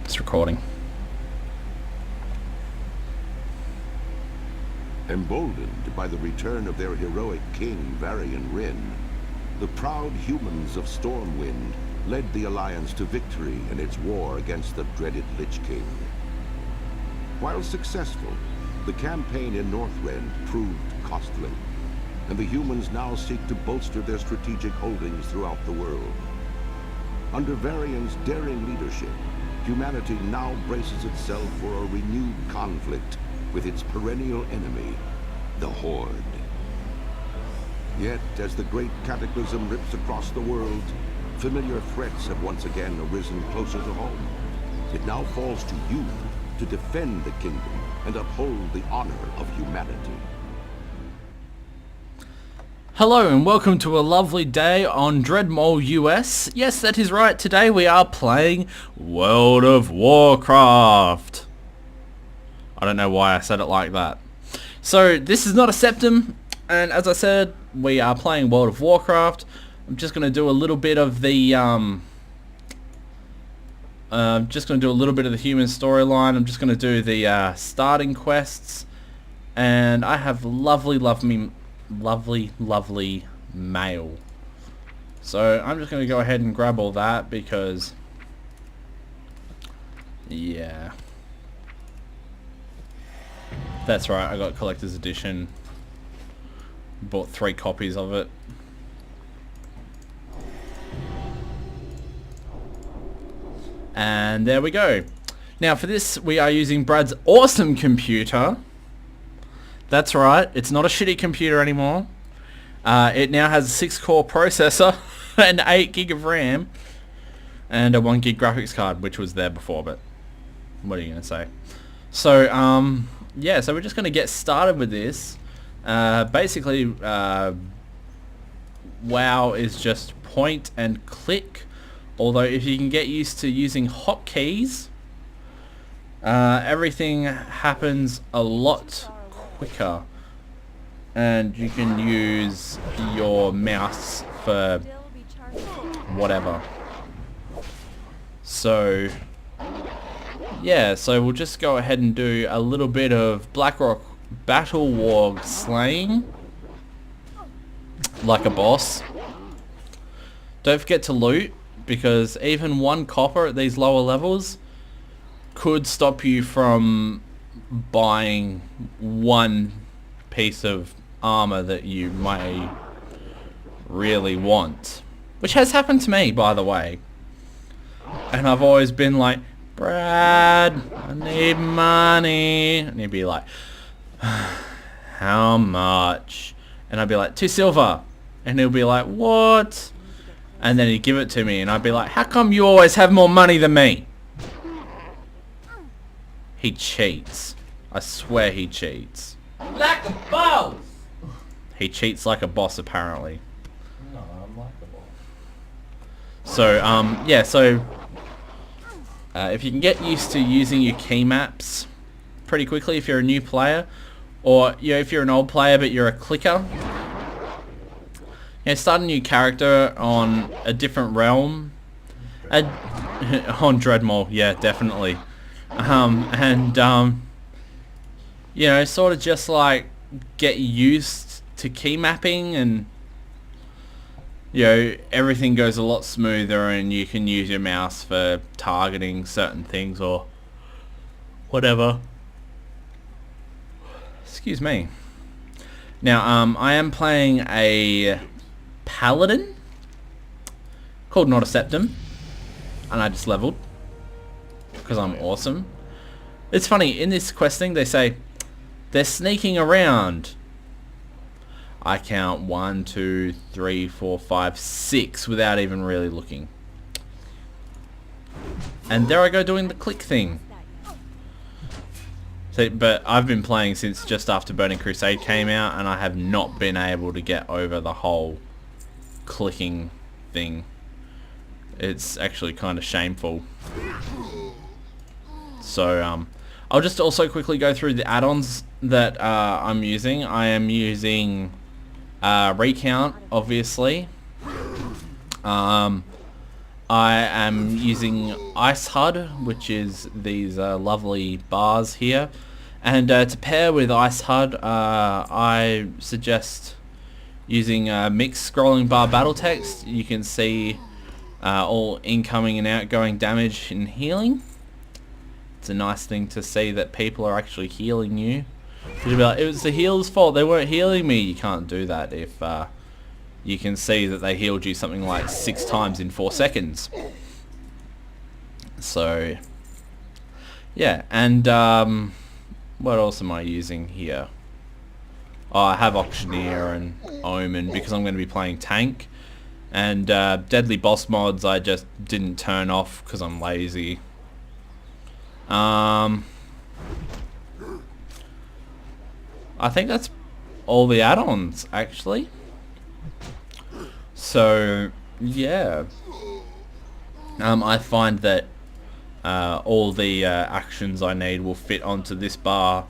It's recording. Emboldened by the return of their heroic king, Varian Wrynn, the proud humans of Stormwind led the Alliance to victory in its war against the dreaded Lich King. While successful, the campaign in Northrend proved costly, and the humans now seek to bolster their strategic holdings throughout the world. Under Varian's daring leadership, humanity now braces itself for a renewed conflict with its perennial enemy, the Horde. Yet, as the great cataclysm rips across the world, familiar threats have once again arisen closer to home. It now falls to you to defend the kingdom and uphold the honor of humanity. Hello and welcome to a lovely day on Dreadmole US. Yes, that is right. Today we are playing World of Warcraft. I don't know why I said it like that. So this is NotASeptim, and as I said, we are playing World of Warcraft. I'm just going to do a little bit of the human storyline. I'm just going to do the starting quests, and I have lovely mail. So I'm just going to go ahead and grab all that because, yeah. That's right, I got collector's edition. Bought 3 copies of it. And there we go. Now for this we are using Brad's awesome computer. That's right, it's not a shitty computer anymore. It now has a 6-core processor and 8 gig of RAM and a 1 gig graphics card, which was there before, but what are you going to say? So, yeah, so we're just going to get started with this. Basically, WoW is just point and click, although if you can get used to using hotkeys, everything happens a lot quicker, and you can use your mouse for whatever. So yeah, so we'll just go ahead and do a little bit of Blackrock Battle Warg slaying like a boss. Don't forget to loot, because even 1 copper at these lower levels could stop you from buying 1 piece of armor that you may really want, which has happened to me, by the way. And I've always been like, Brad, I need money. And he'd be like, how much? And I'd be like, 2 silver. And he'll be like, what? And then he'd give it to me, and I'd be like, how come you always have more money than me? He cheats. I swear he cheats. Like a boss! He cheats like a boss, apparently. No, I'm like a boss. So, yeah, so if you can get used to using your key maps pretty quickly if you're a new player, or if you're an old player but you're a clicker, start a new character on a different realm, on Dreadmole, yeah, definitely, sort of just like get used to key mapping, and everything goes a lot smoother, and you can use your mouse for targeting certain things or whatever. Excuse me. Now, I am playing a paladin called NotASeptim, and I just leveled because I'm awesome. It's funny, in this questing they say they're sneaking around. I count 1, 2, 3, 4, 5, 6 without even really looking. And there I go doing the click thing. So, but I've been playing since just after Burning Crusade came out, and I have not been able to get over the whole clicking thing. It's actually kind of shameful. So I'll just also quickly go through the add-ons that I'm using. I am using Recount, obviously, I am using Ice HUD, which is these lovely bars here. And to pair with Ice HUD, I suggest using mixed scrolling bar battle text. You can see all incoming and outgoing damage and healing. It's a nice thing to see that people are actually healing you. You'd be like, it was the healer's fault, they weren't healing me. You can't do that if you can see that they healed you something like 6 times in 4 seconds. So, yeah, and what else am I using here? Oh, I have Auctioneer and Omen because I'm going to be playing tank. And Deadly Boss mods I just didn't turn off because I'm lazy. I think that's all the add-ons, actually. So, yeah. I find that all the actions I need will fit onto this bar,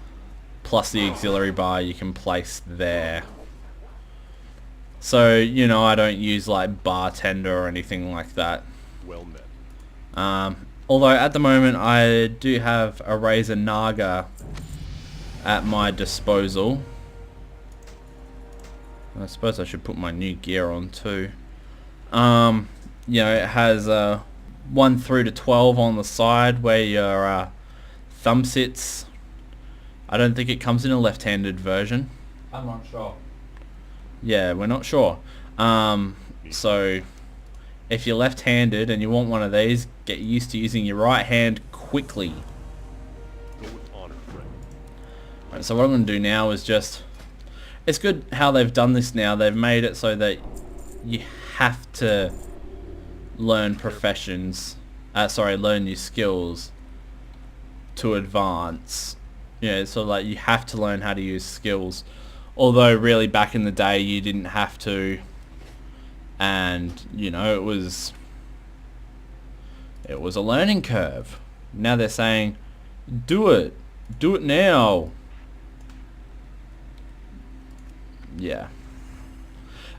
plus the auxiliary bar you can place there. So, you know, I don't use like bartender or anything like that. Well met. Although at the moment I do have a Razor Naga at my disposal. I suppose I should put my new gear on too. You know, it has 1 through to 12 on the side where your thumb sits. I don't think it comes in a left-handed version. I'm not sure. Yeah, we're not sure. So if you're left-handed and you want one of these, get used to using your right hand quickly. Go with honor, friend. Right, so what I'm going to do now is just... It's good how they've done this now. They've made it so that you have to learn professions. Learn new skills to advance. Yeah, so like you have to learn how to use skills. Although really back in the day you didn't have to. And, you know, it was a learning curve. Now they're saying, do it now. Yeah.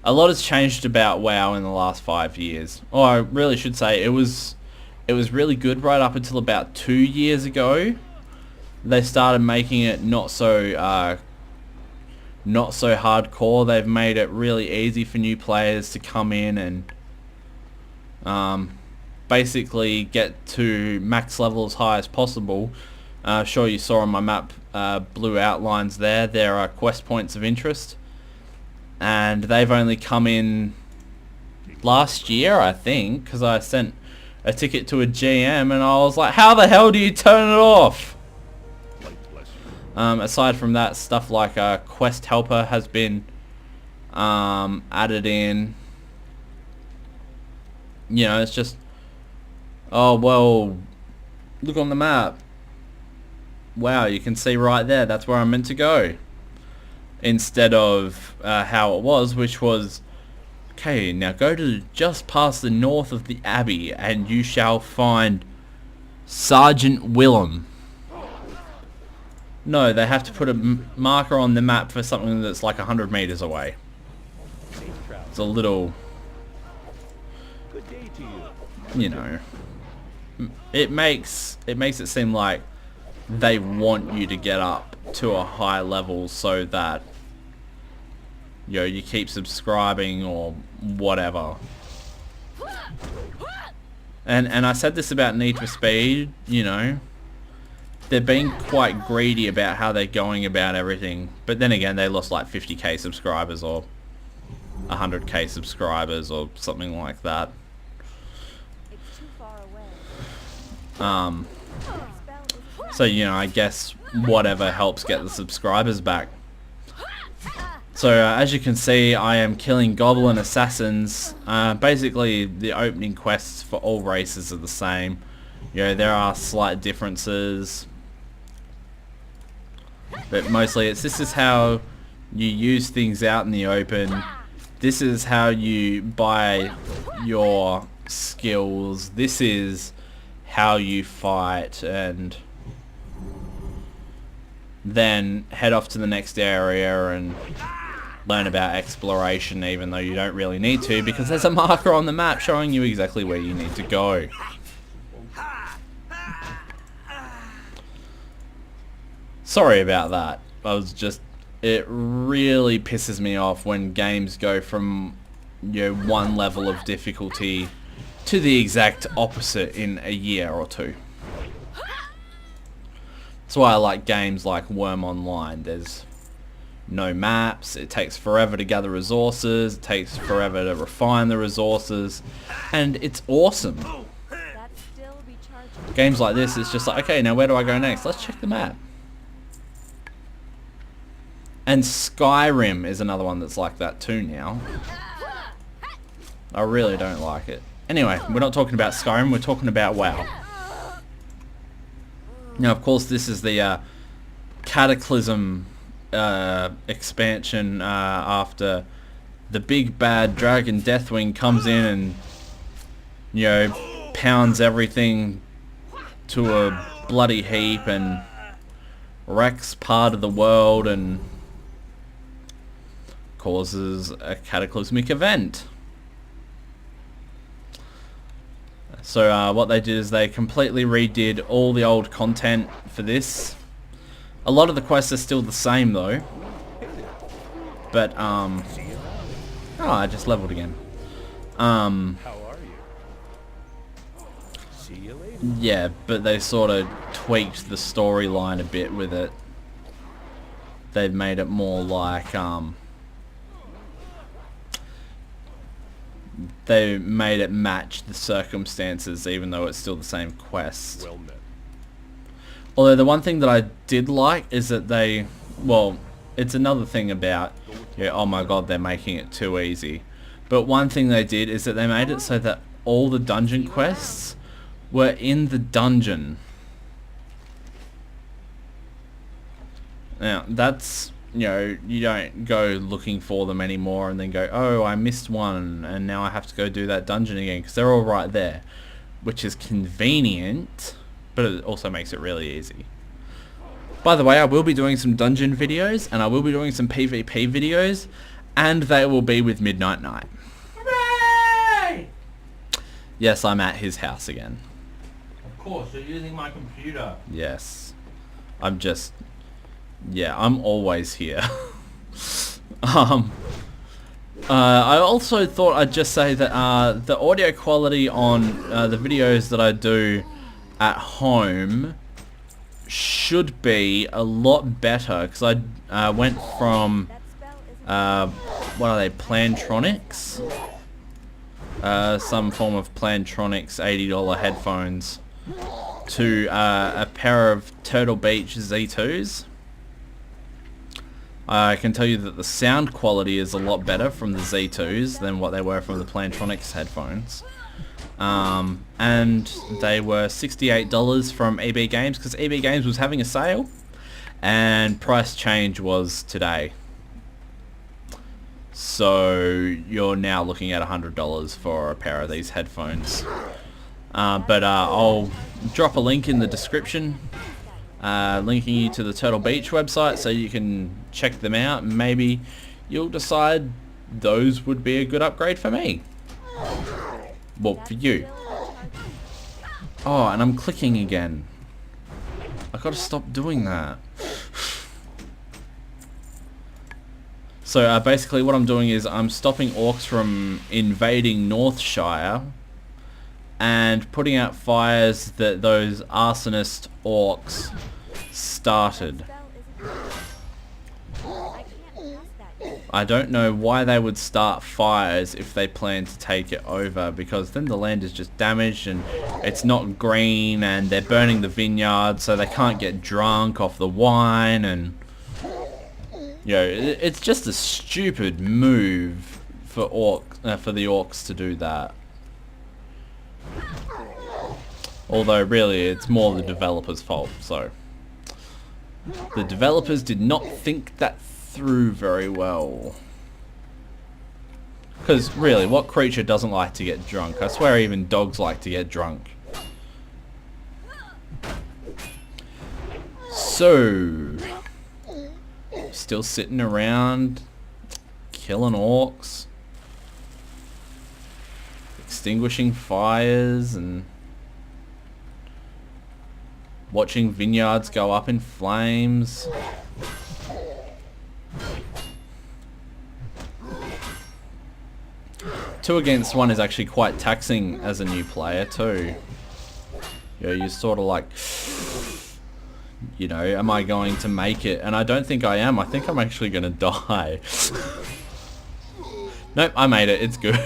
A lot has changed about WoW in the last 5 years. Or I really should say it was really good right up until about 2 years ago. They started making it not so hardcore. They've made it really easy for new players to come in and basically get to max level as high as possible. Sure, you saw on my map blue outlines there. There are quest points of interest, and they've only come in last year, I think, because I sent a ticket to a GM and I was like, how the hell do you turn it off? Aside from that, stuff like Quest Helper has been added in. You know, it's just, oh, well, look on the map. Wow, you can see right there, that's where I'm meant to go. Instead of how it was, which was, okay, now go to just past the north of the Abbey and you shall find Sergeant Willem. No, they have to put a marker on the map for something that's like 100 meters away. It's a little, you know, it makes it seem like they want you to get up to a high level so that, you know, you keep subscribing or whatever. And I said this about Need for Speed, you know. They're being quite greedy about how they're going about everything. But then again, they lost like 50k subscribers or 100k subscribers or something like that. It's too far away. So, you know, I guess whatever helps get the subscribers back. So, as you can see, I am killing goblin assassins. Basically, the opening quests for all races are the same. You know, there are slight differences. But mostly this is how you use things out in the open. This is how you buy your skills. This is how you fight, and then head off to the next area and learn about exploration even though you don't really need to, because there's a marker on the map showing you exactly where you need to go. Sorry about that. It really pisses me off when games go from, you know, one level of difficulty to the exact opposite in a year or two. That's why I like games like Worm Online. There's no maps, it takes forever to gather resources, it takes forever to refine the resources, and it's awesome. Games like this, it's just like, okay, now where do I go next? Let's check the map. And Skyrim is another one that's like that too now. I really don't like it. Anyway, we're not talking about Skyrim, we're talking about WoW. Now, of course, this is the Cataclysm expansion after the big bad dragon Deathwing comes in and, you know, pounds everything to a bloody heap and wrecks part of the world and causes a cataclysmic event. So what they did is they completely redid all the old content for this. A lot of the quests are still the same though. But oh, I just leveled again. How are you? See you later. Yeah, but they sort of tweaked the storyline a bit with it. They've made it more like they made it match the circumstances, even though it's still the same quest. Well met. Although the one thing that I did like is that they, well, it's another thing about, yeah, oh my god, they're making it too easy. But one thing they did is that they made it so that all the dungeon quests were in the dungeon. Now, that's, you know, you don't go looking for them anymore and then go, oh, I missed one and now I have to go do that dungeon again, because they're all right there, which is convenient, but it also makes it really easy. By the way, I will be doing some dungeon videos and I will be doing some PvP videos, and they will be with Midnight Knight. Hooray! Yes, I'm at his house again. Of course, you're using my computer. Yes. I'm just... yeah, I'm always here. I also thought I'd just say that the audio quality on the videos that I do at home should be a lot better, because I went from what are they, Plantronics? Some form of Plantronics $80 headphones to a pair of Turtle Beach Z2s. I can tell you that the sound quality is a lot better from the Z2s than what they were from the Plantronics headphones. And they were $68 from EB Games, because EB Games was having a sale and price change was today. So you're now looking at $100 for a pair of these headphones. But I'll drop a link in the description, linking you to the Turtle Beach website so you can check them out, and maybe you'll decide those would be a good upgrade for me. Well, for you. Oh, and I'm clicking again. I gotta stop doing that. So basically what I'm doing is I'm stopping orcs from invading Northshire and putting out fires that those arsonist orcs started. I don't know why they would start fires if they plan to take it over, because then the land is just damaged and it's not green, and they're burning the vineyard so they can't get drunk off the wine, and you know, it's just a stupid move for the orcs to do that. Although really it's more the developers' fault, so the developers did not think that through very well. Because really, what creature doesn't like to get drunk? I swear even dogs like to get drunk. So, still sitting around. killing orcs, extinguishing fires, and watching vineyards go up in flames. 2 against 1 is actually quite taxing as a new player too. You know, you're sort of like, you know, am I going to make it? And I don't think I am. I think I'm actually going to die. Nope, I made it. It's good.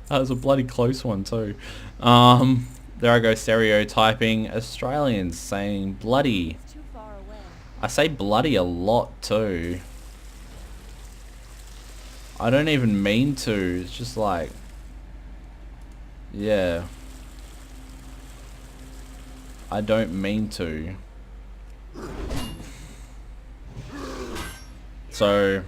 That was a bloody close one too. There I go, stereotyping Australians saying bloody. It's too far away. I say bloody a lot too. I don't even mean to. It's just like, yeah. I don't mean to. So,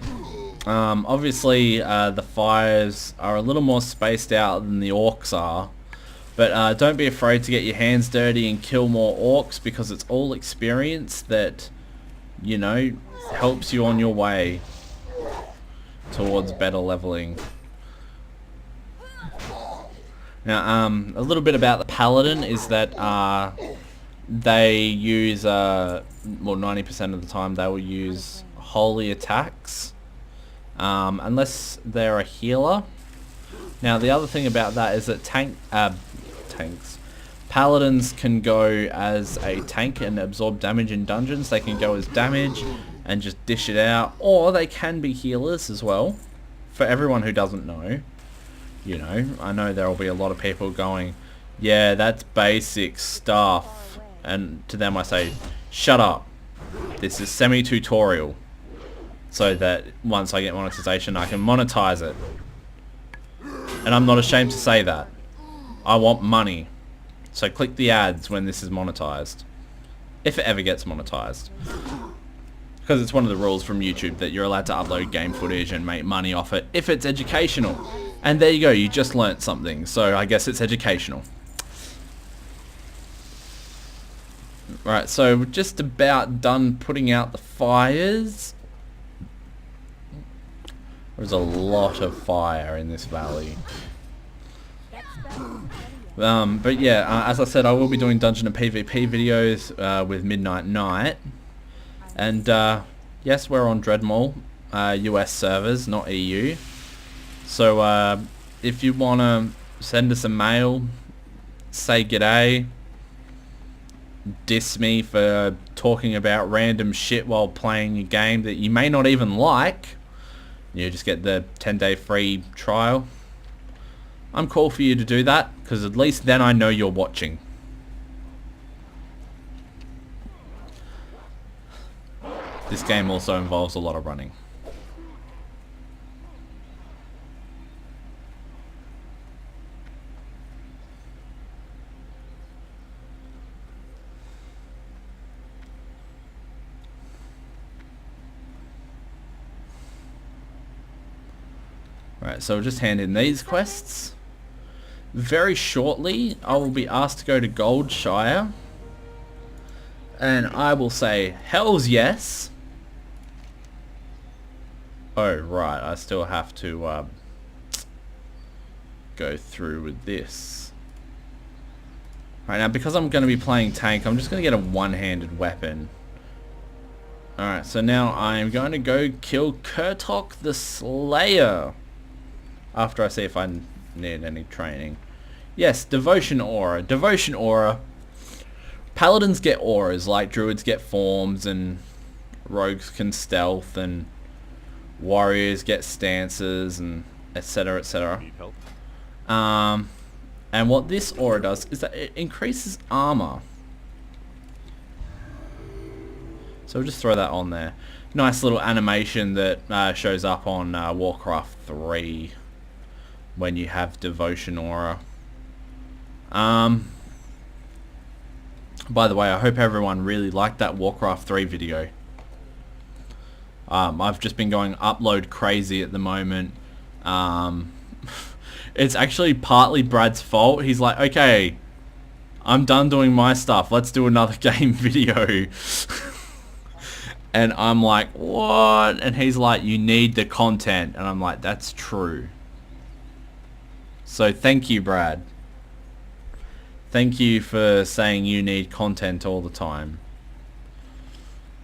obviously the fires are a little more spaced out than the orcs are. But don't be afraid to get your hands dirty and kill more orcs, because it's all experience that, you know, helps you on your way towards better leveling. Now, a little bit about the paladin is that they use, well, 90% of the time they will use holy attacks, unless they're a healer. Now, the other thing about that is that paladins can go as a tank and absorb damage in dungeons. They can go as damage and just dish it out, or they can be healers as well. For everyone who doesn't know, you know, I know there will be a lot of people going, yeah, that's basic stuff, and to them I say, shut up, this is semi-tutorial, so that once I get monetization I can monetize it. And I'm not ashamed to say that. I want money. So click the ads when this is monetized. If it ever gets monetized. Because it's one of the rules from YouTube that you're allowed to upload game footage and make money off it if it's educational. And there you go, you just learnt something. So I guess it's educational. Right, so we're just about done putting out the fires. There's a lot of fire in this valley. But yeah, as I said, I will be doing dungeon and PvP videos with Midnight Night. And yes, we're on Dreadmall, US servers, not EU. So if you want to send us a mail, say g'day, diss me for talking about random shit while playing a game that you may not even like, you just get the 10-day free trial. I'm cool for you to do that, because at least then I know you're watching. This game also involves a lot of running. Right, so we'll just hand in these quests. Very shortly, I will be asked to go to Goldshire. And I will say, hells yes. Oh, right, I still have to go through with this. Right, now because I'm going to be playing tank, I'm just going to get a one-handed weapon. Alright, so now I'm going to go kill Kurtok the Slayer. After I see if I need any training. Yes, Devotion Aura. Devotion Aura. Paladins get auras, like druids get forms, and rogues can stealth, and warriors get stances, and etc, etc. Need help? And what this aura does is that it increases armor. So we'll just throw that on there. Nice little animation that shows up on WarCraft 3 when you have Devotion Aura. By the way, I hope everyone really liked that WarCraft 3 video. I've just been going upload crazy at the moment. It's actually partly Brad's fault. He's like, okay, I'm done doing my stuff. Let's do another game video. And I'm like, what? And he's like, you need the content. And I'm like, that's true. So thank you, Brad. Thank you for saying you need content all the time.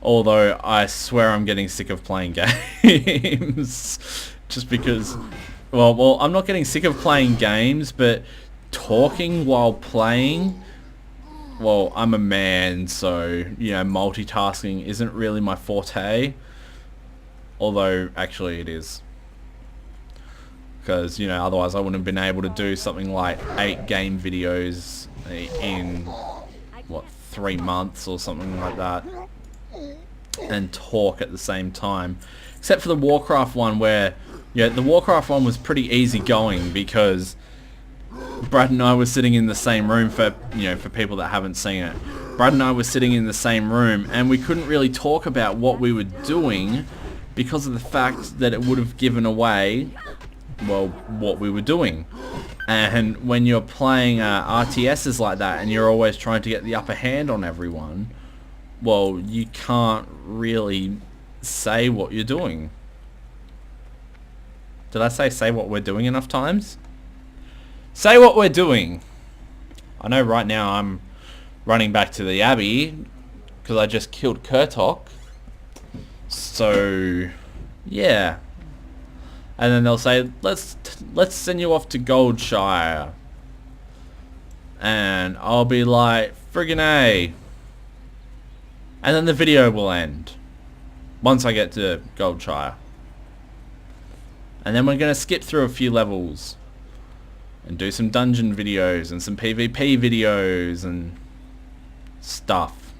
Although I swear I'm getting sick of playing games. Just because, well, I'm not getting sick of playing games, but talking while playing, well, I'm a man, so, you know, multitasking isn't really my forte. Although, actually it is. Because, you know, otherwise I wouldn't have been able to do something like 8 game videos in, what, 3 months or something like that. And talk at the same time. Except for the WarCraft one where, yeah, the WarCraft one was pretty easy going because Brad and I were sitting in the same room for, you know, for people that haven't seen it. Brad and I were sitting in the same room and we couldn't really talk about what we were doing because of the fact that it would have given away, well, what we were doing. And when you're playing RTSs like that and you're always trying to get the upper hand on everyone, well, you can't really say what you're doing. Did I say what we're doing enough times? Say what we're doing. I know right now I'm running back to the Abbey because I just killed Kurtok. So, yeah. And then they'll say, let's send you off to Goldshire. And I'll be like, friggin' A. And then the video will end. Once I get to Goldshire. And then we're going to skip through a few levels. And do some dungeon videos and some PvP videos and stuff.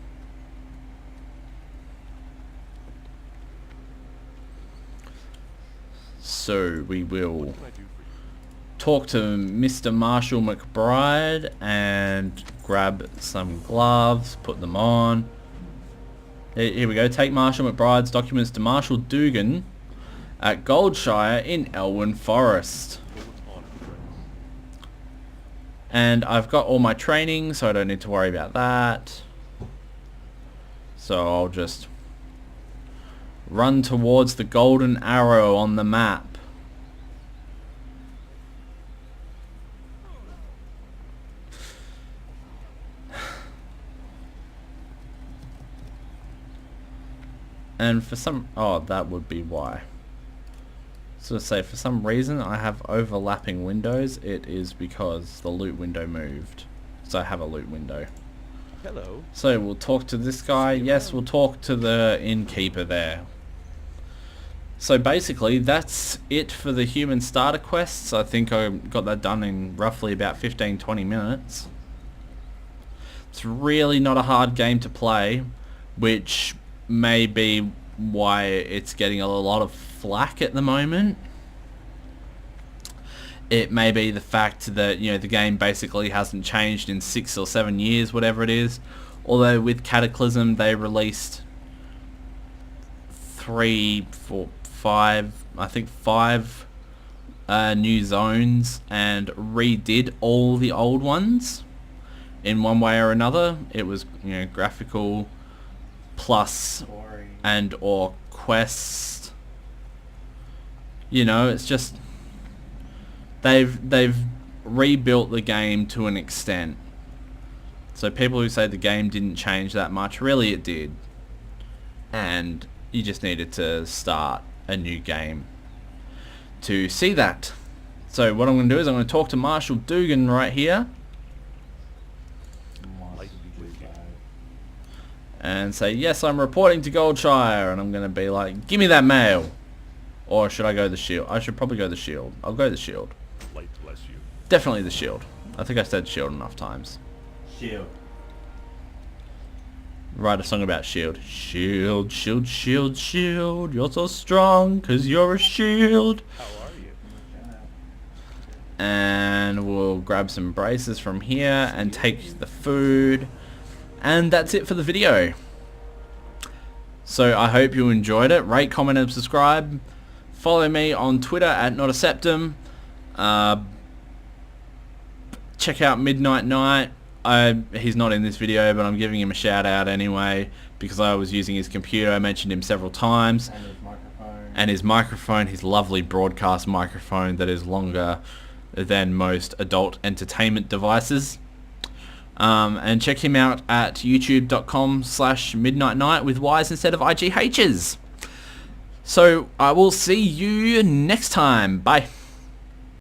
So we will talk to Mr. Marshall McBride and grab some gloves, put them on. Here we go. Take Marshall McBride's documents to Marshal Dugan at Goldshire in Elwyn Forest. And I've got all my training, so I don't need to worry about that. So I'll just run towards the golden arrow on the map. And for some... oh, that would be why. So to say, for some reason I have overlapping windows. It is because the loot window moved. So I have a loot window. Hello. So we'll talk to this guy. Yes, we'll talk to the innkeeper there. So basically that's it for the human starter quests. I think I got that done in roughly about 15-20 minutes. It's really not a hard game to play, which may be why it's getting a lot of flack at the moment. It may be the fact that, you know, the game basically hasn't changed in 6 or 7 years, whatever it is. Although with Cataclysm they released 3, 4, 5, I think 5 new zones and redid all the old ones in one way or another. It was, you know, graphical plus and or quest. You know, it's just they've rebuilt the game to an extent. So people who say the game didn't change that much, really it did. And you just needed to start a new game to see that. So what I'm going to do is I'm going to talk to Marshal Dugan right here. And say, yes, I'm reporting to Goldshire. And I'm going to be like, give me that mail. Or should I go the shield? I should probably go the shield. I'll go the shield. Light bless you. Definitely the shield. I think I said shield enough times. Shield. Write a song about shield. Shield, shield, shield, shield. You're so strong because you're a shield. How are you? And we'll grab some braces from here and take the food. And that's it for the video. So I hope you enjoyed it. Rate, comment and subscribe. Follow me on Twitter at NotASeptim. Check out Midnight Night he's not in this video, but I'm giving him a shout out anyway because I was using his computer. I mentioned him several times. And his microphone. And his microphone, his lovely broadcast microphone that is longer than most adult entertainment devices. And check him out at youtube.com/midnightnight with Y's instead of IGH's. So I will see you next time. Bye.